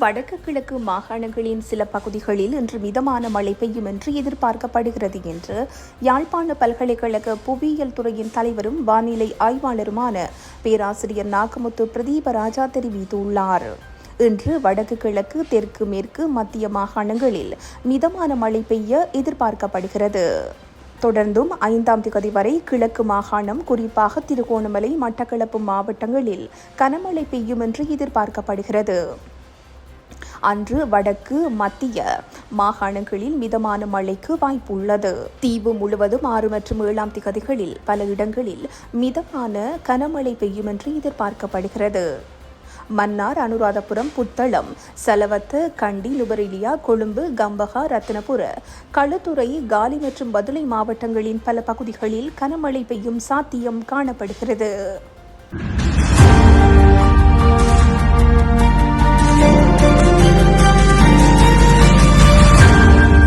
வடக்கு கிழக்கு மாகாணங்களின் சில பகுதிகளில் இன்று மிதமான மழை பெய்யும் என்று எதிர்பார்க்கப்படுகிறது என்று யாழ்ப்பாண பல்கலைக்கழக புவியியல் துறையின் தலைவரும் வானிலை ஆய்வாளருமான பேராசிரியர் நாகமுத்து பிரதீபராஜா தெரிவித்துள்ளார். இன்று வடக்கு கிழக்கு, தெற்கு, மேற்கு, மத்திய மாகாணங்களில் மிதமான மழை பெய்ய எதிர்பார்க்கப்படுகிறது. தொடர்ந்தும் 5ஆம் தேதி வரை கிழக்கு மாகாணம், குறிப்பாக திருகோணமலை, மட்டக்களப்பு மாவட்டங்களில் கனமழை பெய்யும் என்று எதிர்பார்க்கப்படுகிறது. அன்று வடக்கு, மத்திய மாகாணங்களில் மிதமான மழைக்கு வாய்ப்புள்ளது. தீவு முழுவதும் 6 மற்றும் 7ஆம் தேதிகளில் பல இடங்களில் மிதமான கனமழை பெய்யும் என்று எதிர்பார்க்கப்படுகிறது. மன்னார், அனுராதபுரம், புத்தளம், சலவத்து, கண்டி, நுவரெலியா, கொழும்பு, கம்பஹா, ரத்தினபுர, களுத்துறை, காலி மற்றும் பதுளை மாவட்டங்களின் பல பகுதிகளில் கனமழை பெய்யும் சாத்தியம் காணப்படுகிறது.